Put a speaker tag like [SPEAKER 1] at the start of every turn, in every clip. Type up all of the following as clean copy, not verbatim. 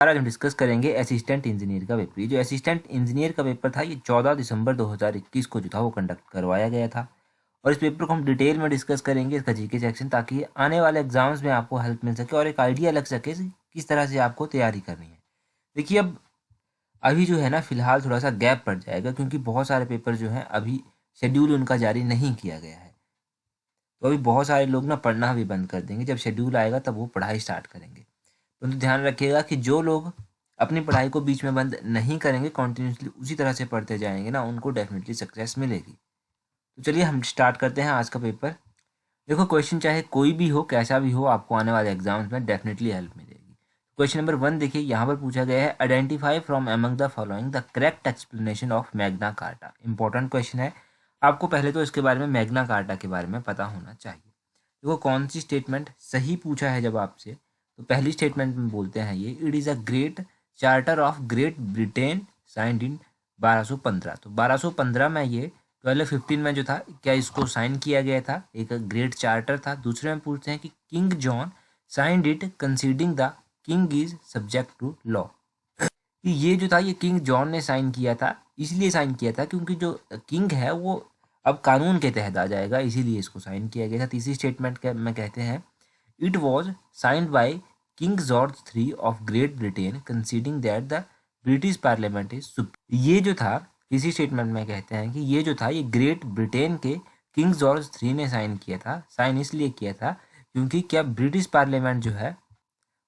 [SPEAKER 1] आज हम डिस्कस करेंगे असिस्टेंट इंजीनियर का पेपर। ये जो असिस्टेंट इंजीनियर का पेपर था, ये 14 दिसंबर 2021 को जो था वो कंडक्ट करवाया गया था। और इस पेपर को हम डिटेल में डिस्कस करेंगे, इसका जीके सेक्शन, ताकि आने वाले एग्जाम्स में आपको हेल्प मिल सके और एक आइडिया लग सके कि किस तरह से आपको तैयारी करनी है। देखिए, अब अभी जो है ना, फिलहाल थोड़ा सा गैप पड़ जाएगा, क्योंकि बहुत सारे पेपर जो हैं अभी शेड्यूल उनका जारी नहीं किया गया है। तो अभी बहुत सारे लोग ना पढ़ना भी बंद कर देंगे। जब शेड्यूल आएगा तब वो पढ़ाई स्टार्ट करेंगे। परंतु ध्यान रखिएगा कि जो लोग अपनी पढ़ाई को बीच में बंद नहीं करेंगे, कंटिन्यूसली उसी तरह से पढ़ते जाएंगे ना, उनको डेफिनेटली सक्सेस मिलेगी। तो चलिए हम स्टार्ट करते हैं आज का पेपर। देखो, क्वेश्चन चाहे कोई भी हो, कैसा भी हो, आपको आने वाले एग्जाम्स में डेफिनेटली हेल्प मिलेगी। क्वेश्चन नंबर 1 देखिए, यहाँ पर पूछा गया है, identify from among the following the correct explanation of Magna carta. Important question है। आपको पहले तो इसके बारे में, मैग्ना कार्टा के बारे में पता होना चाहिए। देखो, कौन सी स्टेटमेंट सही पूछा है जब आपसे, तो पहली स्टेटमेंट में बोलते हैं ये, it is a great charter of great Britain signed in 1215। तो 1215 में ये 1215 में जो था, क्या इसको साइन किया गया था? एक ग्रेट चार्टर था। दूसरे में पूछते हैं कि king John signed it conceding the king is subject to law. ये जो था, ये किंग जॉन ने साइन किया था। इसलिए साइन किया था क्योंकि जो किंग है वो अब कानून के तहत आ जाएगा, इसीलिए इसको साइन किया गया था। तीसरी स्टेटमेंट में कहते हैं, it was signed by king George III of great Britain conceding that the British parliament is supreme. ये जो था, इसी स्टेटमेंट में कहते हैं कि ये जो था, ये ग्रेट ब्रिटेन के किंग जॉर्ज III ने साइन किया था। साइन इसलिए किया था क्योंकि क्या ब्रिटिश पार्लियामेंट जो है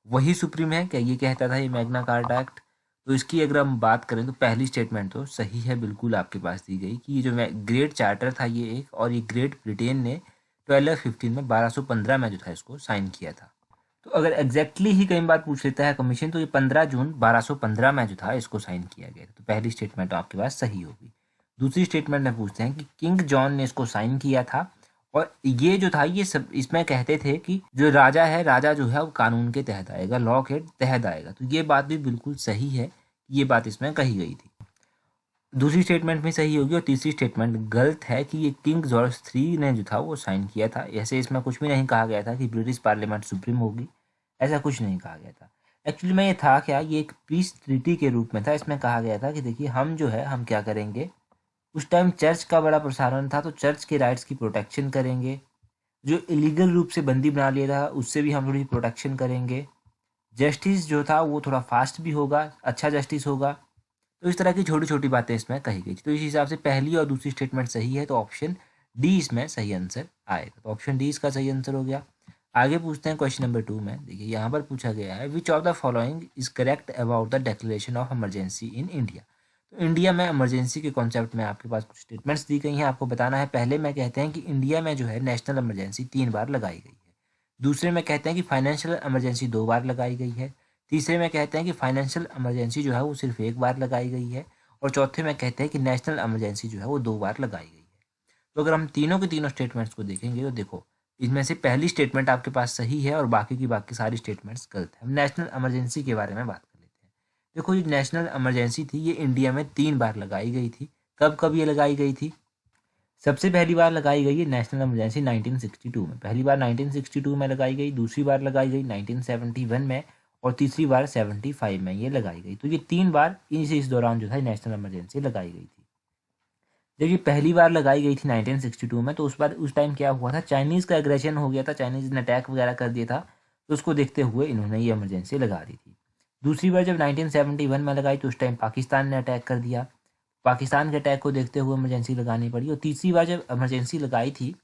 [SPEAKER 1] वही सुप्रीम है, क्या ये कहता था ये मैग्ना कार्टा एक्ट। तो इसकी अगर हम बात करें तो पहली स्टेटमेंट तो सही है, बिल्कुल आपके पास दी गई, कि ये जो ग्रेट चार्टर था ये एक, और ये ग्रेट ब्रिटेन ने 1215 में 1215 में जो था इसको साइन किया था। तो अगर एग्जैक्टली ही कई बार पूछ लेता है कमीशन, तो ये 15 जून 1215 में जो था इसको साइन किया गया था। तो पहली स्टेटमेंट आपके पास सही होगी। दूसरी स्टेटमेंट में पूछते हैं कि किंग जॉन ने इसको साइन किया था, और ये जो था, ये सब इसमें कहते थे कि जो राजा है, राजा जो है वो कानून के तहत आएगा, लॉ के तहत आएगा। तो ये बात भी बिल्कुल सही है, ये बात इसमें कही गई थी। दूसरी स्टेटमेंट में सही होगी, और तीसरी स्टेटमेंट गलत है कि ये किंग जॉर्ज III ने जो था वो साइन किया था। ऐसे इसमें कुछ भी नहीं कहा गया था कि ब्रिटिश पार्लियामेंट सुप्रीम होगी, ऐसा कुछ नहीं कहा गया था। एक्चुअली में ये था क्या, ये एक पीस ट्रीटी के रूप में था। इसमें कहा गया था कि देखिए, हम जो है, हम क्या करेंगे, उस टाइम चर्च का बड़ा प्रसारण था, तो चर्च के राइट्स की प्रोटेक्शन करेंगे। जो इलीगल रूप से बंदी बना लिया था, उससे भी हम थोड़ी प्रोटेक्शन करेंगे। जस्टिस जो था वो थोड़ा फास्ट भी होगा, अच्छा जस्टिस होगा। तो इस तरह की छोटी छोटी बातें इसमें कही गई थी। तो इस हिसाब से पहली और दूसरी स्टेटमेंट सही है, तो ऑप्शन डी इसमें सही आंसर आएगा। तो ऑप्शन डी इसका सही आंसर हो गया। आगे पूछते हैं क्वेश्चन नंबर 2 में। देखिए, यहाँ पर पूछा गया है, which of the following is correct about the declaration of emergency in India. तो इंडिया में इमरजेंसी के कॉन्सेप्ट में आपके पास कुछ स्टेटमेंट्स दी गई हैं, आपको बताना है। पहले में कहते हैं कि इंडिया में जो है नेशनल इमरजेंसी 3 बार लगाई गई है। दूसरे में कहते हैं कि फाइनेंशियल इमरजेंसी 2 बार लगाई गई है। तीसरे में कहते हैं कि फाइनेंशियल इमरजेंसी जो है वो सिर्फ 1 बार लगाई गई है। और चौथे में कहते हैं कि नेशनल इमरजेंसी जो है वो 2 बार लगाई गई है। तो अगर हम तीनों के तीनों स्टेटमेंट्स को देखेंगे, तो देखो, इसमें से पहली स्टेटमेंट आपके पास सही है और बाकी की बाकी सारी स्टेटमेंट्स गलत है। हम नेशनल इमरजेंसी के बारे में बात कर लेते हैं। देखो, ये नेशनल इमरजेंसी थी, ये इंडिया में 3 बार लगाई गई थी। कब कब ये लगाई गई थी? सबसे पहली बार लगाई गई है नेशनल इमरजेंसी 1962 में। पहली बार 1962 में लगाई गई, दूसरी बार लगाई गई 1971 में, और तीसरी बार 75 में ये लगाई गई। तो ये 3 बार इस दौरान जो था नेशनल इमरजेंसी लगाई गई थी। जब ये पहली बार लगाई गई थी 1962 में, तो उस टाइम क्या हुआ था, चाइनीज़ का एग्रेशन हो गया था, चाइनीज़ ने अटैक वगैरह कर दिया था। तो उसको देखते हुए इन्होंने ये इमरजेंसी लगा दी थी। दूसरी बार जब 1971 में लगाई, तो उस टाइम पाकिस्तान ने अटैक कर दिया। पाकिस्तान के अटैक को देखते हुए इमरजेंसी लगानी पड़ी। और तीसरी बार जब इमरजेंसी लगाई थी,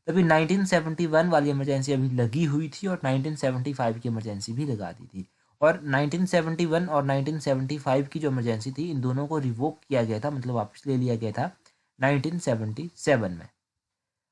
[SPEAKER 1] तभी 1971 वाली इमरजेंसी अभी लगी हुई थी, और 1975 की इमरजेंसी भी लगा दी थी। और 1971 और 1975 की जो इमरजेंसी थी, इन दोनों को रिवोक किया गया था, मतलब वापस ले लिया गया था 1977 में।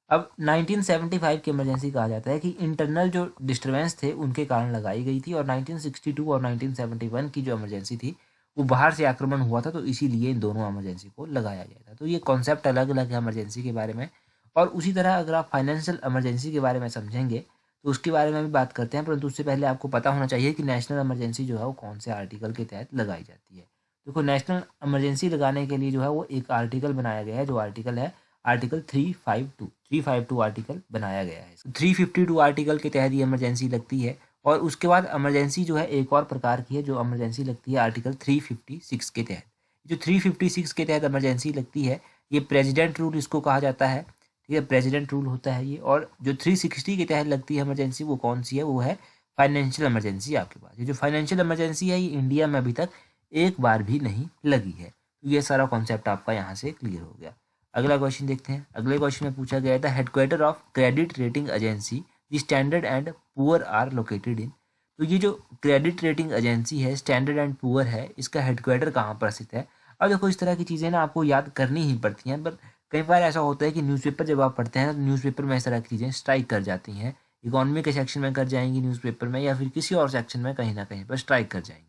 [SPEAKER 1] अब 1975 की इमरजेंसी कहा जाता है कि इंटरनल जो डिस्टर्बेंस थे उनके कारण लगाई गई थी, और 1962 और 1971 की जो इमरजेंसी थी वो बाहर से आक्रमण हुआ था, तो इसीलिए इन दोनों इमरजेंसी को लगाया गया था। तो ये कॉन्सेप्ट अलग अलग है इमरजेंसी के बारे में। और उसी तरह अगर आप फाइनेंशियल इमरजेंसी के बारे में समझेंगे, तो उसके बारे में भी बात करते हैं, परंतु उससे पहले आपको पता होना चाहिए कि नेशनल इमरजेंसी जो है वो कौन से आर्टिकल के तहत लगाई जाती है। देखो, नेशनल इमरजेंसी लगाने के लिए जो है वो एक आर्टिकल बनाया गया है, जो आर्टिकल है आर्टिकल 352 आर्टिकल बनाया गया है। 352 आर्टिकल के तहत ये इमरजेंसी लगती है, और उसके बाद इमरजेंसी जो है एक और प्रकार की है, जो इमरजेंसी लगती है आर्टिकल 356 के तहत। जो 356 के तहत इमरजेंसी लगती है, ये प्रेसिडेंट रूल इसको कहा जाता है, ठीक है, प्रेसिडेंट रूल होता है ये। और जो 360 के तहत लगती है इमरजेंसी, वो कौन सी है, वो है फाइनेंशियल इमरजेंसी आपके पास। ये जो फाइनेंशियल इमरजेंसी है, ये इंडिया में अभी तक एक बार भी नहीं लगी है। तो ये सारा कॉन्सेप्ट आपका यहाँ से क्लियर हो गया। अगला क्वेश्चन देखते हैं। अगले क्वेश्चन में पूछा गया था headquarter of credit rating agency the standard and poor are located in. तो ये जो क्रेडिट रेटिंग एजेंसी है, स्टैंडर्ड एंड पुअर है, इसका हेडक्वार्टर कहाँ पर स्थित है। अब देखो, इस तरह की चीज़ें ना आपको याद करनी ही पड़ती हैं, पर कई बार ऐसा होता है कि न्यूज़पेपर जब आप पढ़ते हैं तो न्यूज़पेपर में इस तरह की चीज़ें स्ट्राइक कर जाती हैं। इकोनॉमी के सेक्शन में कर जाएंगी न्यूज़पेपर में, या फिर किसी और सेक्शन में कहीं ना कहीं पर स्ट्राइक कर जाएंगी।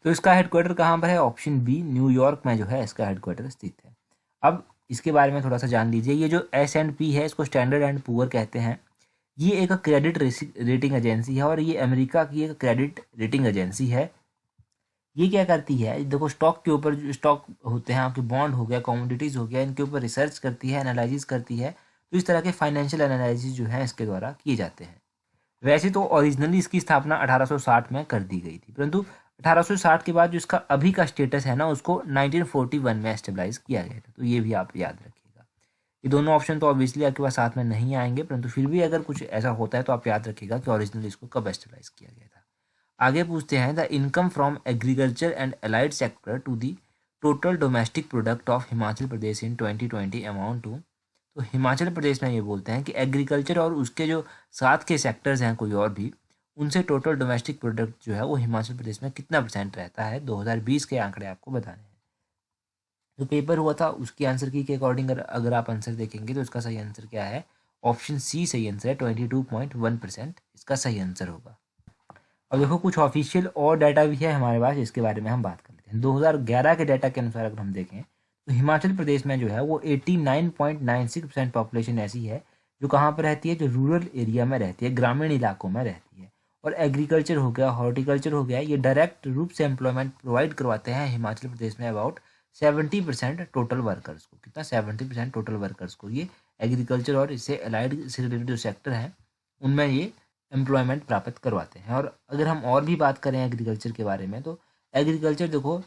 [SPEAKER 1] तो इसका हेडक्वार्टर कहाँ पर है, ऑप्शन बी न्यूयॉर्क में जो है इसका हेडक्वार्टर स्थित है। अब इसके बारे में थोड़ा सा जान लीजिए। ये जो S&P है, इसको स्टैंडर्ड एंड पुअर कहते हैं। ये एक क्रेडिट रेटिंग एजेंसी है, और ये अमेरिका की एक क्रेडिट रेटिंग एजेंसी है। ये क्या करती है, देखो, स्टॉक के ऊपर जो स्टॉक होते हैं आपके, बॉन्ड हो गया, कमोडिटीज़ हो गया, इनके ऊपर रिसर्च करती है, एनालिसिस करती है। तो इस तरह के फाइनेंशियल एनालिसिस जो है इसके द्वारा किए जाते हैं। वैसे तो ओरिजिनली इसकी स्थापना 1860 में कर दी गई थी, परंतु 1860 के बाद जो इसका अभी का स्टेटस है ना, उसको 1941 में एस्टेब्लाइज किया गया था। तो ये भी आप याद रखिएगा। ये दोनों ऑप्शन तो ऑब्वियसली आपके पास साथ में नहीं आएंगे, परंतु फिर भी अगर कुछ ऐसा होता है तो आप याद रखिएगा कि ओरिजिनली इसको कब एस्टेब्लाइज किया गया था। आगे पूछते हैं, the income from agriculture and allied sector to the total domestic product of Himachal Pradesh in 2020 amount to. तो हिमाचल प्रदेश में ये बोलते हैं कि एग्रीकल्चर और उसके जो साथ के सेक्टर्स हैं कोई और भी, उनसे टोटल डोमेस्टिक प्रोडक्ट जो है वो हिमाचल प्रदेश में कितना % रहता है। 2020 के आंकड़े आपको बताने हैं। जो पेपर हुआ था उसकी आंसर की के अकॉर्डिंग अगर आप आंसर देखेंगे तो इसका सही आंसर क्या है, ऑप्शन सी सही आंसर है। 22.1% इसका सही आंसर होगा। अब देखो, कुछ ऑफिशियल और डाटा भी है हमारे पास, इसके बारे में हम बात कर लेते हैं। 2011 के डाटा के अनुसार अगर हम देखें तो हिमाचल प्रदेश में जो है वो 89.96% पॉपुलेशन ऐसी है जो कहाँ पर रहती है, जो रूरल एरिया में रहती है, ग्रामीण इलाकों में रहती है। और एग्रीकल्चर हो गया, हॉर्टिकल्चर हो गया, ये डायरेक्ट रूप से एम्प्लॉयमेंट प्रोवाइड करवाते हैं हिमाचल प्रदेश में अबाउट 70% टोटल वर्कर्स को। कितना, 70% टोटल वर्कर्स को ये एग्रीकल्चर और इससे अलाइड से रिलेटेड जो सेक्टर हैं उनमें ये एम्प्लॉयमेंट प्राप्त करवाते हैं। और अगर हम और भी बात करें एग्रीकल्चर के बारे में, तो एग्रीकल्चर देखो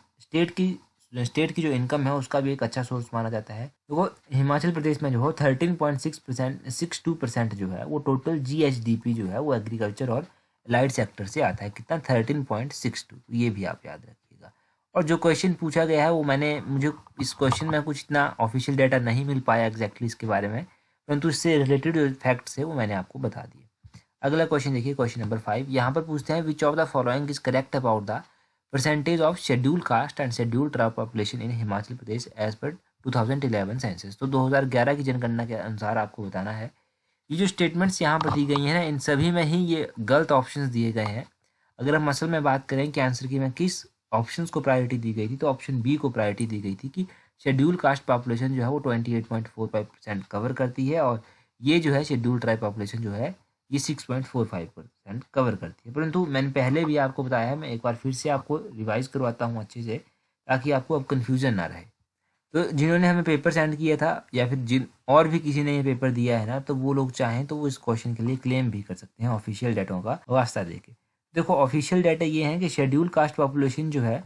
[SPEAKER 1] स्टेट की जो इनकम है उसका भी एक अच्छा सोर्स माना जाता है। देखो, हिमाचल प्रदेश में जो है 13.62% जो है वो टोटल GHDP जो है वो एग्रीकल्चर और लाइट सेक्टर से आता है। कितना, 13.62। ये भी आप याद रखिएगा। और जो क्वेश्चन पूछा गया है वो मुझे इस क्वेश्चन में कुछ इतना ऑफिशियल डाटा नहीं मिल पाया एग्जैक्टली इसके बारे में, परंतु इससे रिलेटेड जो फैक्ट्स है वो मैंने आपको बता दिए। अगला क्वेश्चन देखिए, क्वेश्चन नंबर 5। यहाँ पर पूछते हैं which of the following is correct about the percentage of schedule caste and schedule tribe population in Himachal Pradesh as per 2011 census. तो 2011 की जनगणना के अनुसार आपको बताना है। ये जो स्टेटमेंट्स यहाँ पर दी गई हैं ना, इन सभी में ही ये गलत ऑप्शंस दिए गए हैं। अगर हम असल में बात करें कि आंसर की में किस ऑप्शंस को प्रायोरिटी दी गई थी, तो ऑप्शन बी को प्रायोरिटी दी गई थी कि शेड्यूल कास्ट पॉपुलेशन जो है वो 28.45% कवर करती है, और ये जो है शेड्यूल ट्राइब पॉपुलेशन जो है ये 6.45% कवर करती है। परंतु मैंने पहले भी आपको बताया है, मैं एक बार फिर से आपको रिवाइज करवाता हूँ अच्छे से, ताकि आपको अब कन्फ्यूजन ना रहे। तो जिन्होंने हमें पेपर सेंड किया था, या फिर जिन और भी किसी ने ये पेपर दिया है ना, तो वो लोग चाहें तो वो इस क्वेश्चन के लिए क्लेम भी कर सकते हैं ऑफिशियल डाटा का वास्ता देके। देखो, ऑफिशियल डाटा ये है कि शेड्यूल कास्ट पॉपुलेशन जो है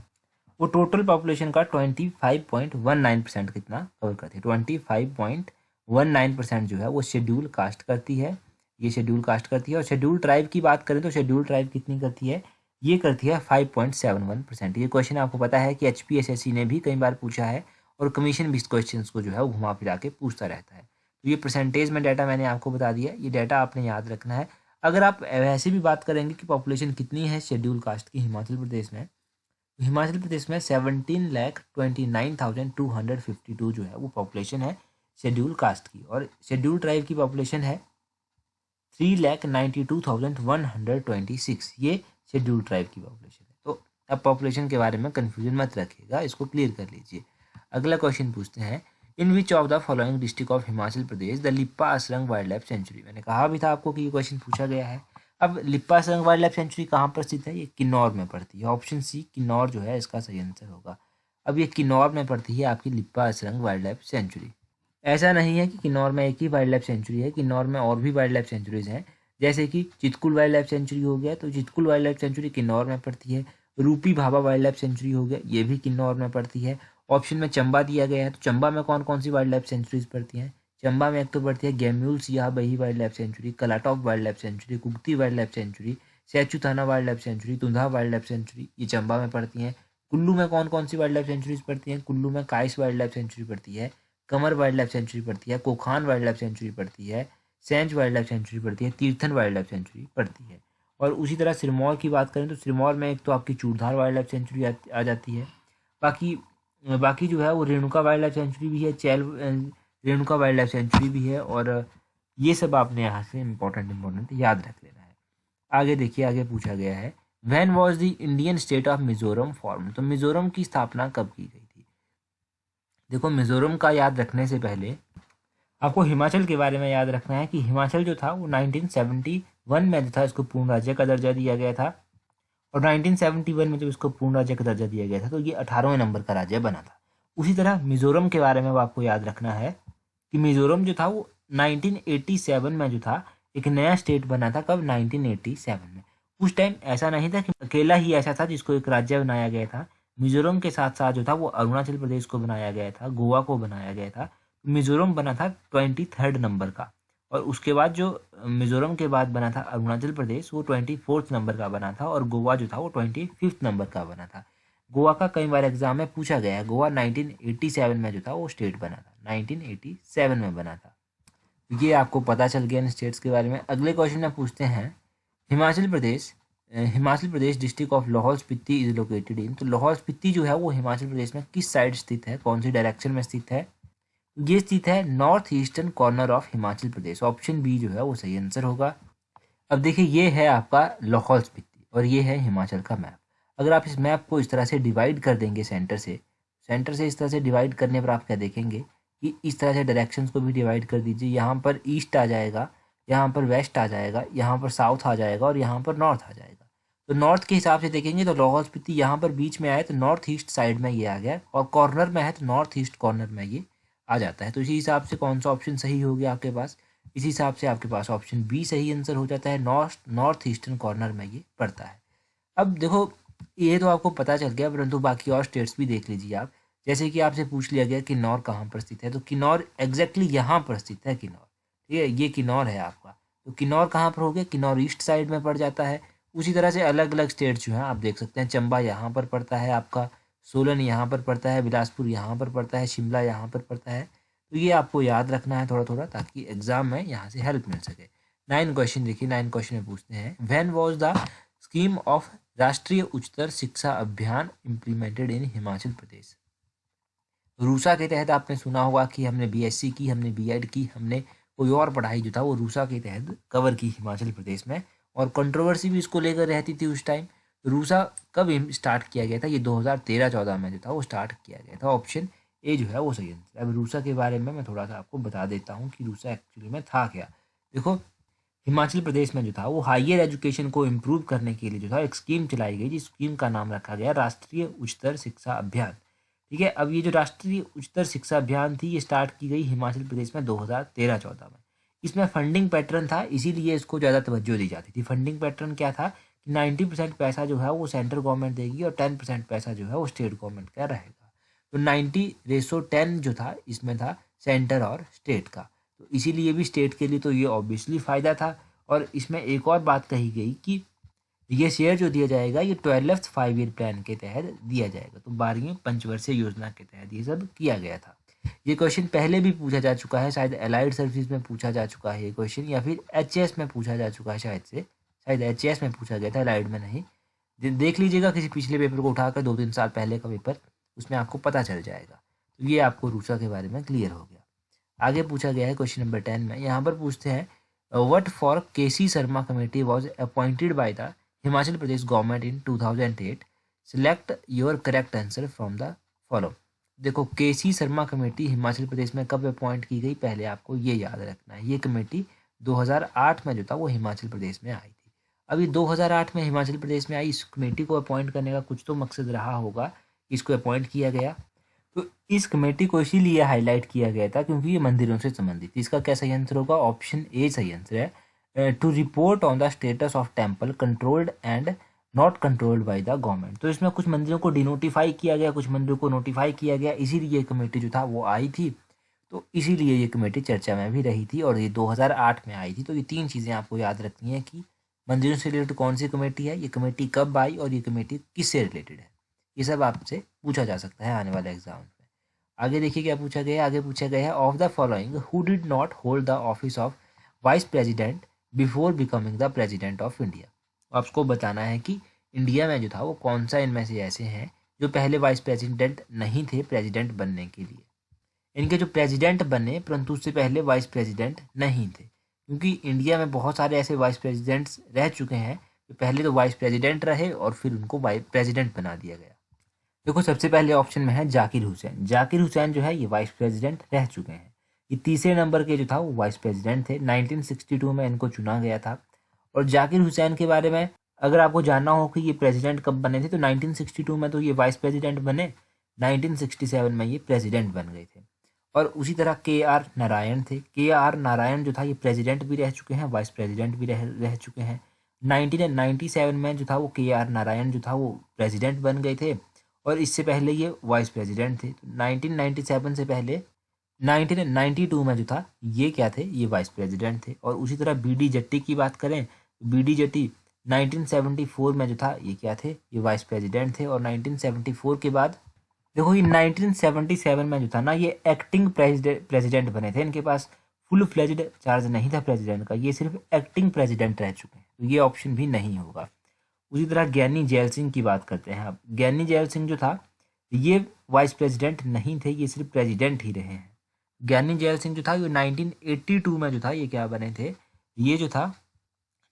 [SPEAKER 1] वो टोटल पॉपुलेशन का 25.19% कितना कवर करती है। 25.19% जो है वो शेड्यूल कास्ट करती है, ये शेड्यूल कास्ट करती है। और शेड्यूल ट्राइब की बात करें तो शेड्यूल ट्राइब कितनी करती है, ये करती है 5.71%। ये क्वेश्चन आपको पता है कि HPSSC ने भी कई बार पूछा है, और कमीशन भी इस क्वेश्चन को जो है वो घुमा फिरा के पूछता रहता है। तो ये परसेंटेज में डाटा मैंने आपको बता दिया, ये डाटा आपने याद रखना है। अगर आप वैसे भी बात करेंगे कि पॉपुलेशन कितनी है शेड्यूल कास्ट की हिमाचल प्रदेश में, तो हिमाचल प्रदेश में 17,29,252 जो है वो पॉपुलेशन है शेड्यूल कास्ट की, और शेड्यूल ट्राइब की पॉपुलेशन है 3,92,126। ये शेड्यूल ट्राइब की पॉपुलेशन है। तो अब पॉपुलेशन के बारे में कन्फ्यूजन मत रखिएगा, इसको क्लियर कर लीजिए। अगला क्वेश्चन पूछते हैं, in which of the following district of Himachal Pradesh the Lippa Asrang wildlife sanctuary. मैंने कहा भी था आपको कि ये क्वेश्चन पूछा गया है। अब Lippa Asrang wildlife century कहाँ पर स्थित है, ये किन्नौर में पड़ती है। ऑप्शन सी किन्नौर जो है इसका सही आंसर होगा। अब ये किन्नौर में पड़ती है आपकी Lippa Asrang wildlife century. ऐसा नहीं है कि किन्नौर में एक ही वाइल्ड लाइफ सेंचुरी है, किन्नौर में और भी वाइल्ड लाइफ सेंचुरीज हैं जैसे कि चितकुल वाइल्ड लाइफ सेंचुरी हो गया, तो Chitkul wild life sanctuary Kinnaur में पड़ती है। रूपी भाभा वाइल्ड लाइफ सेंचुरी हो गया, ये भी किन्नौर में पड़ती है। ऑप्शन में चंबा दिया गया है, तो चंबा में कौन कौन सी वाइल्ड लाइफ सेंचुरीज पड़ती हैं? चंबा में एक तो पड़ती है Gamgul Siah Behi wildlife sanctuary, Kalatop wildlife sanctuary, Kugti wildlife sanctuary, Sechu Tuan wildlife sanctuary, Tundah wildlife sanctuary, ये चंबा में पड़ती हैं। कुल्लू में कौन कौन सी वाइल्ड लाइफ सेंचुरीज पड़ती हैं? कुल्लू में काइस वाइल्ड लाइफ सेंचुरी पड़ती है, कमर वाइल्ड लाइफ सेंचुरी पड़ती है, कोखान वाइल्ड लाइफ सेंचुरी पड़ती है, सेंच वाइल्ड लाइफ सेंचुरी पड़ती है, तीर्थन वाइल्ड लाइफ सेंचुरी पड़ती है। और उसी तरह सिरमौर की बात करें तो सिरमौर में एक तो आपकी चूड़धार वाइल्ड लाइफ सेंचुरी आ जाती है। बाकी बाकी जो है वो रेणुका वाइल्ड लाइफ सेंचुरी भी है, रेणुका वाइल्ड लाइफ सेंचुरी भी है। और ये सब आपने यहाँ से इम्पोर्टेंट याद रख लेना है। आगे देखिए, आगे पूछा गया है when was the Indian state of Mizoram form. तो मिजोरम की स्थापना कब की गई थी? देखो, मिजोरम का याद रखने से पहले आपको हिमाचल के बारे में याद रखना है कि हिमाचल जो था वो 1971 में जो था इसको पूर्ण राज्य का दर्जा दिया गया था, और 1971 में जब इसको पूर्ण राज्य का दर्जा दिया गया था तो ये 18वें नंबर का राज्य बना था। उसी तरह मिजोरम के बारे में आपको याद रखना है कि मिजोरम जो था वो 1987 में जो था एक नया स्टेट बना था। कब? 1987 में। उस टाइम ऐसा नहीं था कि अकेला ही ऐसा था जिसको एक राज्य बनाया गया था। मिजोरम के साथ साथ जो था वो अरुणाचल प्रदेश को बनाया गया था, गोवा को बनाया गया था। मिजोरम बना था 23rd नंबर का, और उसके बाद जो मिजोरम के बाद बना था अरुणाचल प्रदेश वो 24th नंबर का बना था, और गोवा जो था वो 25th नंबर का बना था। गोवा का कई बार एग्जाम में पूछा गया है। गोवा 1987 में जो था वो स्टेट बना था, 1987 में बना था। ये आपको पता चल गया इन स्टेट्स के बारे में। अगले क्वेश्चन में पूछते हैं Himachal Pradesh district of Lahaul Spiti is located in. तो लाहौल स्पीति जो है वो हिमाचल प्रदेश में किस साइड स्थित है, कौन सी डायरेक्शन में स्थित है? ये स्थित है north eastern corner of Himachal Pradesh. Option b जो है वो सही आंसर होगा। अब देखिए, ये है आपका लाहौल स्पीति और ये है हिमाचल का मैप। अगर आप इस मैप को इस तरह से डिवाइड कर देंगे सेंटर से इस तरह से डिवाइड करने पर आप क्या देखेंगे कि इस तरह से डायरेक्शंस को भी डिवाइड कर दीजिए। यहाँ पर ईस्ट आ जाएगा, यहाँ पर वेस्ट आ जाएगा, यहाँ पर साउथ आ जाएगा और यहाँ पर नॉर्थ आ जाएगा। तो नॉर्थ के हिसाब से देखेंगे तो लाहौल स्पीति यहाँ पर बीच में आए तो नॉर्थ ईस्ट साइड में ये आ गया, और कॉर्नर में है तो नॉर्थ ईस्ट कॉर्नर में ये आ जाता है। तो इसी हिसाब से कौन सा ऑप्शन सही हो गया आपके पास? इसी हिसाब से आपके पास ऑप्शन बी सही आंसर हो जाता है। नॉर्थ ईस्टर्न कॉर्नर में ये पड़ता है। अब देखो, ये तो आपको पता चल गया, परंतु बाकी और स्टेट्स भी देख लीजिए आप। जैसे कि आपसे पूछ लिया गया किन्नौर कहाँ पर स्थित है, तो किन्नौर एग्जैक्टली यहाँ पर स्थित है। किन्नौर, ठीक है, ये किन्नौर है आपका। तो किन्नौर कहाँ पर हो गया? किन्नौर ईस्ट साइड में पड़ जाता है। उसी तरह से अलग अलग स्टेट्स जो हैं आप देख सकते हैं। चंबा यहाँ पर पड़ता है आपका, सोलन यहाँ पर पड़ता है, बिलासपुर यहाँ पर पड़ता है, शिमला यहाँ पर पड़ता है। तो ये आपको याद रखना है थोड़ा थोड़ा, ताकि एग्जाम में यहाँ से हेल्प मिल सके। 9 क्वेश्चन देखिए, 9 क्वेश्चन में पूछते हैं when was the scheme of राष्ट्रीय उच्चतर शिक्षा अभियान इम्प्लीमेंटेड इन हिमाचल प्रदेश। रूसा के तहत आपने सुना होगा कि हमने बीएससी की, हमने बीएड की, हमने कोई और पढ़ाई जो था वो रूसा के तहत कवर की हिमाचल प्रदेश में, और कंट्रोवर्सी भी इसको लेकर रहती थी उस टाइम। रूसा कब स्टार्ट किया गया था? ये 2013-14 में जो था वो स्टार्ट किया गया था। ऑप्शन ए जो है वो सही आंसर है। अब रूसा के बारे में मैं थोड़ा सा आपको बता देता हूँ कि रूसा एक्चुअली में था क्या। देखो, हिमाचल प्रदेश में जो था वो हायर एजुकेशन को इम्प्रूव करने के लिए जो था एक स्कीम चलाई गई, जिस स्कीम का नाम रखा गया राष्ट्रीय उच्चतर शिक्षा अभियान। ठीक है, अब ये जो राष्ट्रीय उच्चतर शिक्षा अभियान थी ये स्टार्ट की गई हिमाचल प्रदेश में 2013-14 में। इसमें फंडिंग पैटर्न था, इसीलिए इसको ज़्यादा तवज्जो दी जाती थी। फंडिंग पैटर्न क्या था कि 90% पैसा जो है वो सेंट्रल गवर्नमेंट देगी और 10% पैसा जो है वो स्टेट गवर्नमेंट का रहेगा। तो 90:10 जो था इसमें था सेंटर और स्टेट का। तो इसीलिए भी स्टेट के लिए तो ये ऑब्वियसली फ़ायदा था। और इसमें एक और बात कही गई कि ये शेयर जो दिया जाएगा ये 12th 5 ईयर प्लान के तहत दिया जाएगा। तो 12वीं पंचवर्षीय योजना के तहत ये सब किया गया था। ये क्वेश्चन पहले भी पूछा जा चुका है, शायद अलाइड सर्विस में पूछा जा चुका है ये क्वेश्चन, या फिर एचएएस में पूछा जा चुका है शायद एचएएस में पूछा गया था, अलाइड में नहीं। देख लीजिएगा किसी पिछले पेपर को उठाकर 2-3 साल पहले का पेपर, उसमें आपको पता चल जाएगा। तो ये आपको रूसा के बारे में क्लियर हो गया। आगे पूछा गया है क्वेश्चन नंबर 10 में, यहाँ पर पूछते हैं what for K C Sharma committee was appointed by the Himachal Pradesh government in 2008, select your correct answer from the follow. देखो, केसी शर्मा कमेटी हिमाचल प्रदेश में कब अपॉइंट की गई, पहले आपको ये याद रखना है। ये कमेटी 2008 में जो था वो हिमाचल प्रदेश में आई थी। अभी 2008 में हिमाचल प्रदेश में आई, इस कमेटी को अपॉइंट करने का कुछ तो मकसद रहा होगा, इसको अपॉइंट किया गया। तो इस कमेटी को इसीलिए हाईलाइट किया गया था क्योंकि ये मंदिरों से संबंधित थी। इसका क्या सही आंसर होगा? ऑप्शन ए सही आंसर है। To report on the status of temple controlled and not controlled by the government. तो इसमें कुछ मंदिरों को डिनोटिफाई किया गया, कुछ मंदिरों को नोटिफाई किया गया, इसीलिए ये कमेटी जो था वो आई थी। तो इसीलिए ये कमेटी चर्चा में भी रही थी और ये 2008 में आई थी। तो ये तीन चीज़ें आपको याद रखनी है कि मंदिरों से रिलेटेड कौन सी कमेटी है, ये कमेटी कब आई और ये कमेटी किससे रिलेटेड है। ये सब आपसे पूछा जा सकता है आने वाले एग्जाम में। आगे देखिए क्या पूछा गया है। आगे पूछा गया है, of the following who did not hold the office of vice president before becoming the president of India. आपको बताना है कि इंडिया में जो था वो कौन सा इनमें से ऐसे हैं जो पहले वाइस प्रेसिडेंट नहीं थे प्रेसिडेंट बनने के लिए। इनके जो प्रेसिडेंट बने परंतु उससे पहले वाइस प्रेसिडेंट नहीं थे, क्योंकि इंडिया में बहुत सारे ऐसे वाइस प्रेसिडेंट्स रह चुके हैं जो पहले तो वाइस प्रेसिडेंट रहे और फिर उनको वाइस प्रेसिडेंट बना दिया गया। देखो सबसे पहले ऑप्शन में है जाकिर हुसैन। जाकिर हुसैन जो है ये वाइस प्रेसिडेंट रह चुके हैं। ये तीसरे नंबर के जो था वो वाइस प्रेसिडेंट थे। 1962 में इनको चुना गया था। और जाकिर हुसैन के बारे में अगर आपको जानना हो कि ये प्रेसिडेंट कब बने थे तो 1962 में तो ये वाइस प्रेसिडेंट बने, 1967 में ये प्रेसिडेंट बन गए थे। और उसी तरह के आर नारायण थे। के आर नारायण जो था ये प्रेसिडेंट भी रह चुके हैं, वाइस प्रेसिडेंट भी रह चुके हैं। 1997 में जो था वो के आर नारायण जो था वो प्रेसिडेंट बन गए थे और इससे पहले ये वाइस प्रेसिडेंट थे। तो 1997 से पहले 1992 में जो था ये क्या थे, ये वाइस प्रेसिडेंट थे। और उसी तरह बी डी जट्टी की बात करें, बी डी जट्टी 1974 में जो था ये क्या थे, ये वाइस प्रेसिडेंट थे। और 1974 के बाद देखो ये 1977 में जो था ना ये एक्टिंग प्रेसिडेंट बने थे। इनके पास फुल फ्लेज्ड चार्ज नहीं था प्रेसिडेंट का, ये सिर्फ एक्टिंग प्रेसिडेंट रह चुके हैं। तो ये ऑप्शन भी नहीं होगा। उसी तरह ज्ञानी जैल सिंह की बात करते हैं। अब ज्ञानी जैल सिंह जो था ये वाइस प्रेसिडेंट नहीं थे, ये सिर्फ प्रेसिडेंट ही रहे हैं। ज्ञानी जैल सिंह जो था ये 1982 में जो था ये क्या बने थे, ये जो था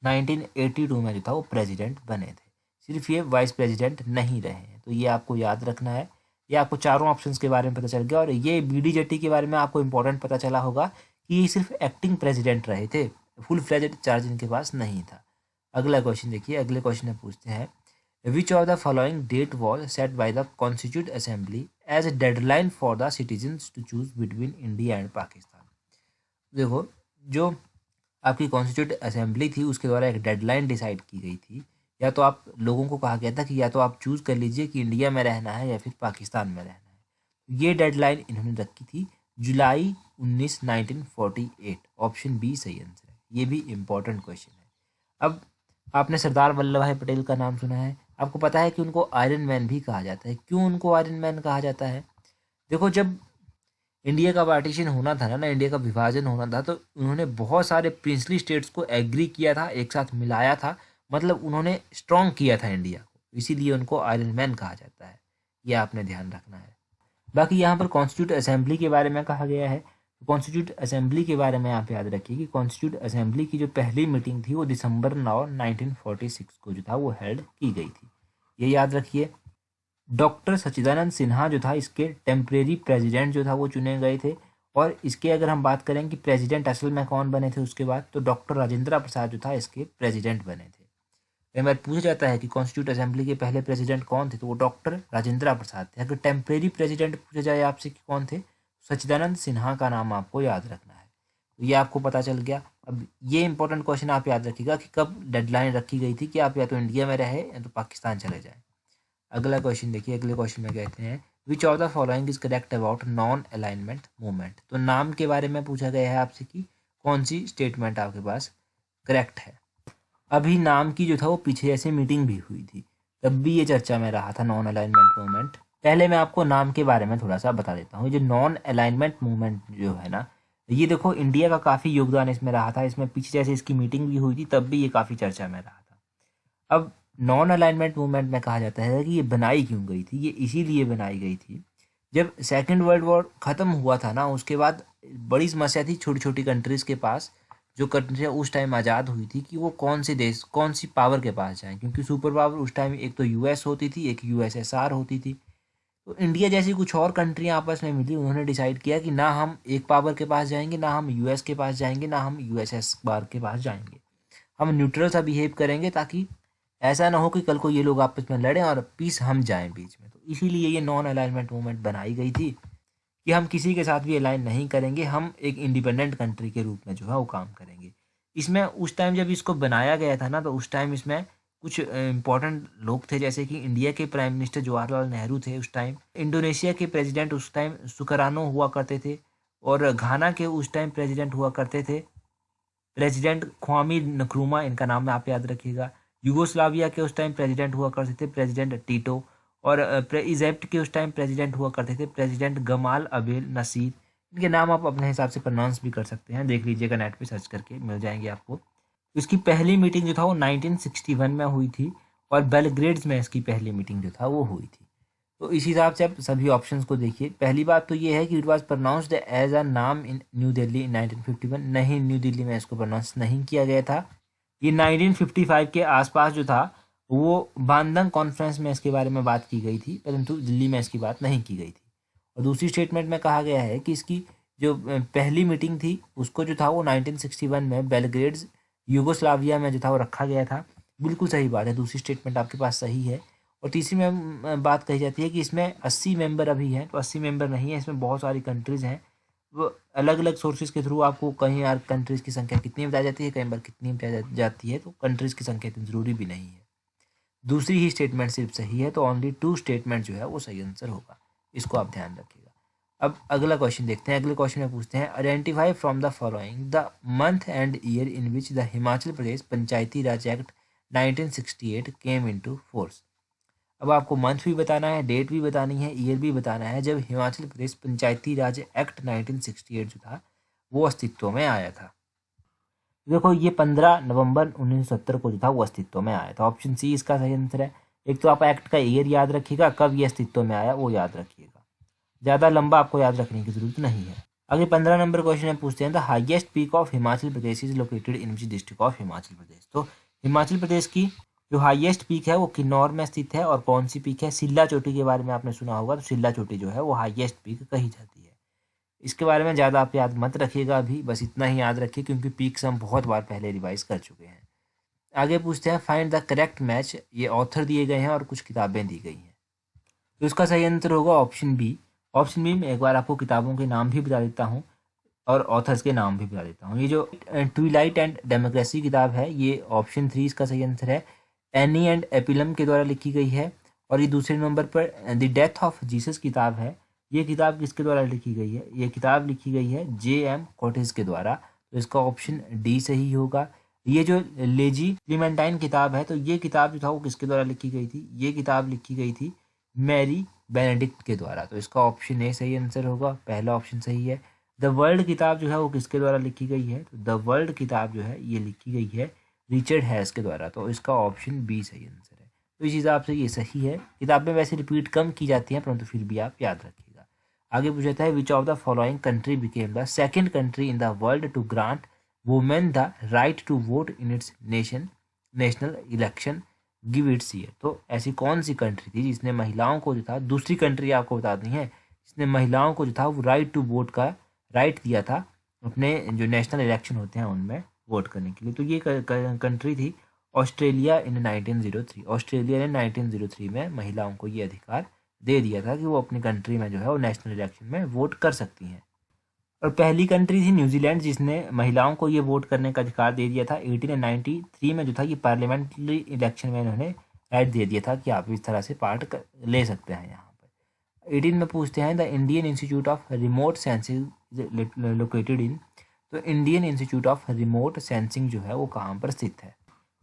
[SPEAKER 1] 1982 में जो था वो प्रेसिडेंट बने थे। सिर्फ ये वाइस प्रेसिडेंट नहीं रहे हैं। तो ये आपको याद रखना है। ये आपको चारों ऑप्शंस के बारे में पता चल गया। और ये बी डी जेट्टी के बारे में आपको इंपॉर्टेंट पता चला होगा कि ये सिर्फ एक्टिंग प्रेसिडेंट रहे थे, फुल फ्लेज्ड चार्ज इनके पास नहीं था। अगला क्वेश्चन देखिए। अगले क्वेश्चन में पूछते हैं, which of the following date was set by the constitute assembly as a deadline for the citizens to choose between India and Pakistan. देखो जो आपकी कॉन्स्टिट्यूट असेंबली थी उसके द्वारा एक डेडलाइन डिसाइड की गई थी, या तो आप लोगों को कहा गया था कि या तो आप चूज कर लीजिए कि इंडिया में रहना है या फिर पाकिस्तान में रहना है। ये डेडलाइन इन्होंने रखी थी जुलाई 1948। ऑप्शन बी सही आंसर है। ये भी इम्पोर्टेंट क्वेश्चन है। अब आपने सरदार वल्लभ भाई पटेल का नाम सुना है। आपको पता है कि उनको आयरन मैन भी कहा जाता है। क्यों उनको आयरन मैन कहा जाता है? देखो जब इंडिया का पार्टीशन होना था ना, इंडिया का विभाजन होना था, तो उन्होंने बहुत सारे प्रिंसली स्टेट्स को एग्री किया था, एक साथ मिलाया था, मतलब उन्होंने स्ट्रॉन्ग किया था इंडिया को, इसीलिए उनको आयरन मैन कहा जाता है। ये आपने ध्यान रखना है। बाकी यहाँ पर कॉन्स्टिट्यूट असेंबली के बारे में कहा गया है। कॉन्स्टिट्यूट असेंबली के बारे में आप याद रखिए कि कॉन्स्टिट्यूट असेंबली की जो पहली मीटिंग थी वो दिसंबर 9 1946 को जो था वो हेल्ड की गई थी। ये याद रखिए। डॉक्टर सच्चिदानंद सिन्हा जो था इसके टेम्परेरी प्रेसिडेंट जो था वो चुने गए थे। और इसके अगर हम बात करें कि प्रेसिडेंट असल में कौन बने थे उसके बाद, तो डॉक्टर राजेंद्र प्रसाद जो था इसके प्रेसिडेंट बने थे। कई बार पूछा जाता है कि कॉन्स्टिट्यूट असेंबली के पहले प्रेसिडेंट कौन थे, तो वो डॉक्टर राजेंद्र प्रसाद थे। अगर टेम्परेरी प्रेसिडेंट पूछा जाए आपसे कि कौन थे, सच्चिदानंद सिन्हा का नाम आपको याद रखना है। तो ये आपको पता चल गया। अब ये इंपॉर्टेंट क्वेश्चन आप याद रखिएगा कि कब डेडलाइन रखी गई थी कि आप या तो इंडिया में रहे या तो पाकिस्तान चले जाएं। अगला क्वेश्चन देखिए। अगले क्वेश्चन में कहते हैं, which of the following is correct about non alignment movement. तो नाम के बारे में पूछा गया है आपसे कि कौन सी स्टेटमेंट आपके पास करेक्ट है। अभी नाम की जो था वो पीछे ऐसे मीटिंग भी हुई थी, तब भी ये चर्चा में रहा था नॉन अलाइनमेंट मूवमेंट। पहले मैं आपको नाम के बारे में थोड़ा सा बता देता हूँ। जो नॉन अलाइनमेंट मूवमेंट जो है ना, ये देखो इंडिया का काफ़ी योगदान इसमें रहा था। इसमें पीछे जैसे इसकी मीटिंग भी हुई थी तब भी ये काफ़ी चर्चा में रहा था। अब नॉन अलाइनमेंट मूवमेंट में कहा जाता है कि ये बनाई क्यों गई थी। ये इसीलिए बनाई गई थी, जब सेकेंड वर्ल्ड वॉर ख़त्म हुआ था ना, उसके बाद बड़ी समस्या थी छोटी छोटी कंट्रीज़ के पास। जो कंट्रियाँ उस टाइम आज़ाद हुई थी कि वो कौन से देश कौन सी पावर के पास जाएं, क्योंकि सुपर पावर उस टाइम एक तो यूएस होती थी, एक यूएसएसआर होती थी। तो इंडिया जैसी कुछ और कंट्रियाँ आपस में मिली, उन्होंने डिसाइड किया कि ना हम एक पावर के पास जाएंगे, ना हम यूएस के पास जाएंगे, ना हम यूएसएसआर के पास जाएंगे। हम न्यूट्रल सा बिहेव करेंगे ताकि ऐसा ना हो कि कल को ये लोग आपस में लड़ें और पीस हम जाएं बीच में। तो इसीलिए ये नॉन अलाइनमेंट मूवमेंट बनाई गई थी कि हम किसी के साथ भी अलाइन नहीं करेंगे, हम एक इंडिपेंडेंट कंट्री के रूप में जो है वो काम करेंगे। इसमें उस टाइम जब इसको बनाया गया था ना, तो उस टाइम इसमें कुछ इम्पोर्टेंट लोग थे, जैसे कि इंडिया के प्राइम मिनिस्टर जवाहरलाल नेहरू थे उस टाइम, इंडोनेशिया के प्रेसिडेंट उस टाइम सुकरानो हुआ करते थे, और घाना के उस टाइम प्रेसिडेंट हुआ करते थे प्रेसिडेंट ख्वामी नक्रूमा, इनका नाम आप याद रखिएगा। यूगोस्लाविया के उस टाइम प्रेसिडेंट हुआ करते थे प्रेसिडेंट टीटो, और इजिप्ट के उस टाइम प्रेसिडेंट हुआ करते थे प्रेसिडेंट गमाल अबेल नसीर। इनके नाम आप अपने हिसाब से प्रोनाउंस भी कर सकते हैं, देख लीजिएगा नेट पे सर्च करके मिल जाएंगे आपको। इसकी पहली मीटिंग जो था वो 1961 में हुई थी, और बेलग्रेड्स में इसकी पहली मीटिंग जो था वो हुई थी। तो इस हिसाब से आप सभी ऑप्शंस को देखिए। पहली बात तो ये है कि it was pronounced as a name in new Delhi इन 1951। नहीं, न्यू दिल्ली में इसको प्रोनाउंस नहीं किया गया था। ये 1955 के आसपास जो था वो बांदंग कॉन्फ्रेंस में इसके बारे में बात की गई थी, परंतु दिल्ली में इसकी बात नहीं की गई थी। और दूसरी स्टेटमेंट में कहा गया है कि इसकी जो पहली मीटिंग थी उसको जो था वो 1961 में बेलग्रेड्स यूगोस्लाविया में जो था वो रखा गया था। बिल्कुल सही बात है, दूसरी स्टेटमेंट आपके पास सही है। और तीसरी में बात कही जाती है कि इसमें 80 मेंबर अभी हैं, तो 80 मेंबर नहीं है, इसमें बहुत सारी कंट्रीज़ हैं। वो अलग अलग सोर्सेज के थ्रू आपको कहीं यार कंट्रीज़ की संख्या कितनी बताई जाती है, कई बार कितनी बताई जाती है, तो कंट्रीज़ की संख्या इतनी ज़रूरी भी नहीं है। दूसरी ही स्टेटमेंट सिर्फ सही है, तो ओनली 2 स्टेटमेंट जो है वो सही आंसर होगा, इसको आप ध्यान रखिएगा। अब अगला क्वेश्चन देखते हैं। अगले क्वेश्चन में पूछते हैं, identify from the following the month and year in which the Himachal Pradesh Panchayati Raj act 1968 came into force. अब आपको मंथ भी बताना है, डेट भी बतानी है, ईयर भी बताना है जब हिमाचल प्रदेश पंचायती राज एक्ट 1968 जो था वो अस्तित्व में आया था। देखो, ये 15 नवंबर 1970 को जो था वो अस्तित्व में आया था। ऑप्शन सी इसका सही आंसर है। एक तो आप एक्ट का ईयर याद रखिएगा, कब ये अस्तित्व में आया वो याद रखिएगा, ज़्यादा लंबा आपको याद रखने की जरूरत नहीं है। आगे 15 नंबर क्वेश्चन में पूछते हैं, the highest peak of Himachal Pradesh is located in which district of Himachal Pradesh. तो हिमाचल प्रदेश की जो हाईएस्ट पीक है वो किन्नौर में स्थित है, और कौन सी पीक है? सिल्ला चोटी के बारे में आपने सुना होगा, तो सिल्ला चोटी जो है वो हाईएस्ट पीक कही जाती है। इसके बारे में ज़्यादा आप याद मत रखिएगा अभी, बस इतना ही याद रखिए क्योंकि पीक्स हम बहुत बार पहले रिवाइज कर चुके हैं। आगे पूछते हैं, फाइंड द करेक्ट मैच। ये ऑथर दिए गए हैं और कुछ किताबें दी गई हैं, तो इसका सही आंसर होगा ऑप्शन बी। ऑप्शन बी में एक बार आपको किताबों के नाम भी बता देता हूँ और ऑथर्स के नाम भी बता देता हूँ। ये जो ट्विलाइट एंड डेमोक्रेसी किताब है, ये ऑप्शन 3 इसका सही आंसर है, एनी एंड एपिलम के द्वारा लिखी गई है। और ये दूसरे नंबर पर द डेथ ऑफ जीसस किताब है। ये किताब किसके द्वारा लिखी गई है? ये किताब लिखी गई है J.M. कॉटेज के द्वारा, तो इसका ऑप्शन डी सही होगा। ये जो लेजी क्लीमेंटाइन किताब है, तो ये किताब जो था वो किसके द्वारा लिखी गई थी? ये किताब लिखी गई थी मैरी बेनेडिक्ट के द्वारा, तो इसका ऑप्शन ए सही आंसर होगा, पहला ऑप्शन सही है। द वर्ल्ड किताब जो है वो किसके द्वारा लिखी गई है? तो द वर्ल्ड किताब जो है ये लिखी गई है रिचर्ड हैस के द्वारा, तो इसका ऑप्शन बी सही आंसर है। तो इस हिसाब से ये सही है। किताबें वैसे रिपीट कम की जाती हैं, परंतु फिर भी आप याद रखिएगा। आगे पूछा है, which of the following country became the second country in the world to grant women the right to vote in its national election give its year. तो ऐसी कौन सी कंट्री थी जिसने महिलाओं को जो था, दूसरी कंट्री आपको बता दी है, जिसने महिलाओं को जो था वो राइट टू वोट का राइट दिया था अपने जो नेशनल इलेक्शन होते हैं उनमें वोट करने के लिए? तो ये कंट्री थी ऑस्ट्रेलिया इन 1903। ऑस्ट्रेलिया ने 1903 में महिलाओं को ये अधिकार दे दिया था कि वो अपनी कंट्री में जो है वो नेशनल इलेक्शन में वोट कर सकती हैं। और पहली कंट्री थी न्यूजीलैंड, जिसने महिलाओं को ये वोट करने का अधिकार दे दिया था 1893 में जो था, ये पार्लियामेंट्री इलेक्शन में इन्होंने राइट दे दिया था कि आप इस तरह से ले सकते हैं यहाँ पर। 18 में पूछते हैं, the Indian institute of remote sensing located in. तो Indian institute of remote sensing जो है वो कहाँ पर स्थित है?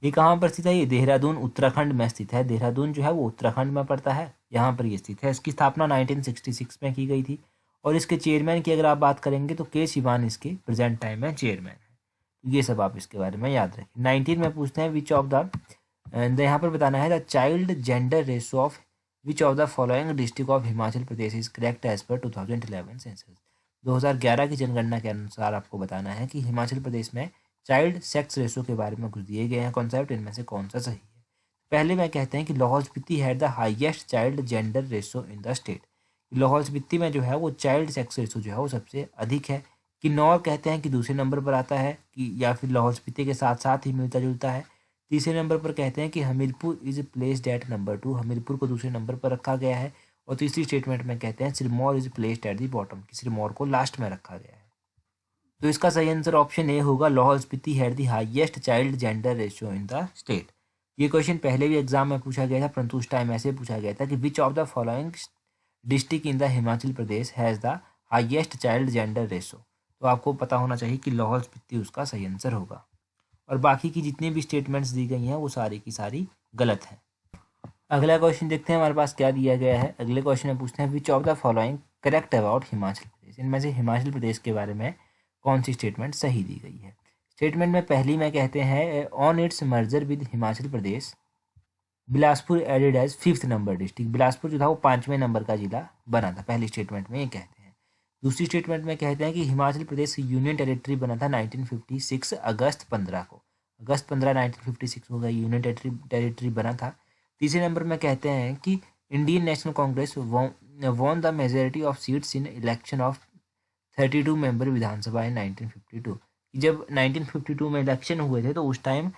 [SPEAKER 1] ये कहाँ पर स्थित है? ये देहरादून उत्तराखंड में स्थित है। देहरादून जो है वो उत्तराखंड में पड़ता है, यहाँ पर ये स्थित है। इसकी स्थापना 1966 में की गई थी, और इसके चेयरमैन की अगर आप बात करेंगे तो के शिवान इसके प्रेजेंट टाइम में चेयरमैन है। ये सब आप इसके बारे में याद रखें। 19 में पूछते हैं, विच ऑफ द यहाँ पर बताना है, the child gender ratio of which of the following district of Himachal Pradesh is correct as per 2011 census. 2011 की जनगणना के अनुसार आपको बताना है कि हिमाचल प्रदेश में चाइल्ड सेक्स रेशो के बारे में कुछ दिए गए हैं कॉन्सेप्ट, इनमें से कौन सा सही है? पहले में कहते हैं कि Lahaul Spiti had the highest child gender ratio in the state. Lahaul Spiti में जो है वो चाइल्ड सेक्स रेशो जो है वो सबसे अधिक है। किन्नौर कहते हैं कि दूसरे नंबर पर आता है, कि या फिर लाहौल स्पीति के साथ साथ ही मिलता जुलता है। तीसरे नंबर पर कहते हैं कि Hamirpur is placed at number 2, Hamirpur को दूसरे नंबर पर रखा गया है। और तीसरी स्टेटमेंट में कहते हैं Sirmaur is placed at the bottom, कि सिरमौर को लास्ट में रखा गया है। तो इसका सही आंसर ऑप्शन ए होगा, Lahaul Spiti had the highest child gender ratio in the state. ये क्वेश्चन पहले भी एग्जाम में पूछा गया था, परंतु उस टाइम ऐसे पूछा गया था कि विच of the following district in the Himachal Pradesh has the highest child gender ratio. तो आपको पता होना चाहिए कि लाहौल स्पीति उसका सही आंसर होगा, और बाकी की जितनी भी स्टेटमेंट्स दी गई हैं वो सारी की सारी गलत हैं। अगला क्वेश्चन देखते हैं हमारे पास क्या दिया गया है। अगले क्वेश्चन में पूछते हैं which of the following correct about Himachal Pradesh. इनमें से हिमाचल प्रदेश के बारे में कौन सी स्टेटमेंट सही दी गई है। स्टेटमेंट में पहली में कहते हैं on its merger with Himachal Pradesh Bilaspur added as 5th number district. Bilaspur जो था वो 5वें नंबर का जिला बना था, पहली स्टेटमेंट में ये कहते हैं। दूसरी स्टेटमेंट में कहते हैं कि हिमाचल प्रदेश यूनियन टेरिटरी बना था 1956 अगस्त 15 को। अगस्त 15 1956 को यूनियन टेरिटरी बना था। तीसरे नंबर में कहते हैं कि Indian National Congress won the majority of seats in election of 32 member Vidhansabha in 1952। जब 1952 में इलेक्शन हुए थे तो उस टाइम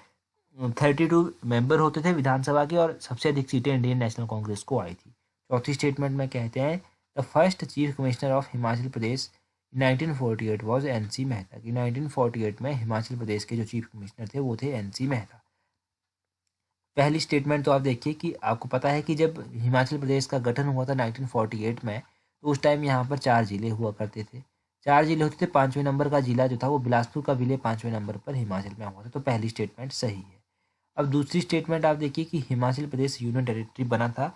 [SPEAKER 1] 32 मेंबर होते थे विधानसभा के, और सबसे अधिक सीटें इंडियन नेशनल कांग्रेस को आई थी। चौथी स्टेटमेंट में कहते हैं the first chief commissioner of Himachal Pradesh 1948 was NC Mehta. कि 1948 में हिमाचल प्रदेश के जो चीफ कमिश्नर थे वो थे एनसी मेहता। पहली स्टेटमेंट तो आप देखिए कि आपको पता है कि जब हिमाचल प्रदेश का गठन हुआ था 1948 में, तो उस टाइम यहाँ पर 4 जिले हुआ करते थे। 4 जिले होते थे, 5वें नंबर का जिला जो था वो बिलासपुर का विलय 5वें नंबर पर हिमाचल में हुआ था। तो पहली स्टेटमेंट सही है। अब दूसरी स्टेटमेंट आप देखिए कि हिमाचल प्रदेश यूनियन टेरिटरी बना था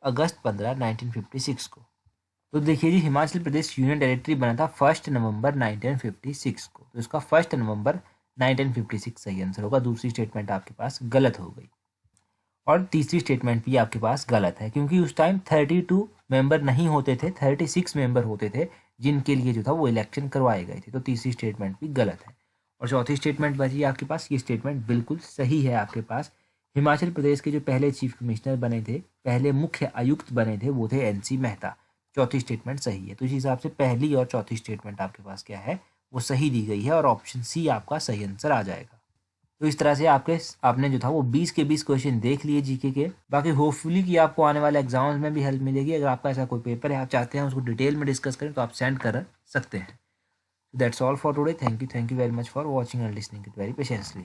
[SPEAKER 1] अगस्त 15 1956 को। तो देखिए जी, हिमाचल प्रदेश यूनियन टेरिटरी बना था 1 नवंबर 1956 को। तो इसका 1 नवंबर 1956 सही आंसर होगा। दूसरी स्टेटमेंट आपके पास गलत हो गई, और तीसरी स्टेटमेंट भी आपके पास गलत है, क्योंकि उस टाइम 32 मेंबर नहीं होते थे, 36 मेंबर होते थे जिनके लिए जो था वो इलेक्शन करवाए गए थे। तो तीसरी स्टेटमेंट भी गलत है। और चौथी स्टेटमेंट बची आपके पास, ये स्टेटमेंट बिल्कुल सही है आपके पास। हिमाचल प्रदेश के जो पहले चीफ कमिश्नर बने थे, पहले मुख्य आयुक्त बने थे, वो थे एनसी मेहता। चौथी स्टेटमेंट सही है। तो इस हिसाब से पहली और चौथी स्टेटमेंट आपके पास क्या है, वो सही दी गई है, और ऑप्शन सी आपका सही आंसर आ जाएगा। तो इस तरह से आपने जो था वो 20 के 20 क्वेश्चन देख लिए जीके के। बाकी होपफुली कि आपको आने वाले एग्जाम्स में भी हेल्प मिलेगी। अगर आपका ऐसा कोई पेपर है, आप चाहते हैं उसको डिटेल में डिस्कस करें, तो आप सेंड कर सकते हैं। That's all for today. Thank you very much for watching and listening it very patiently.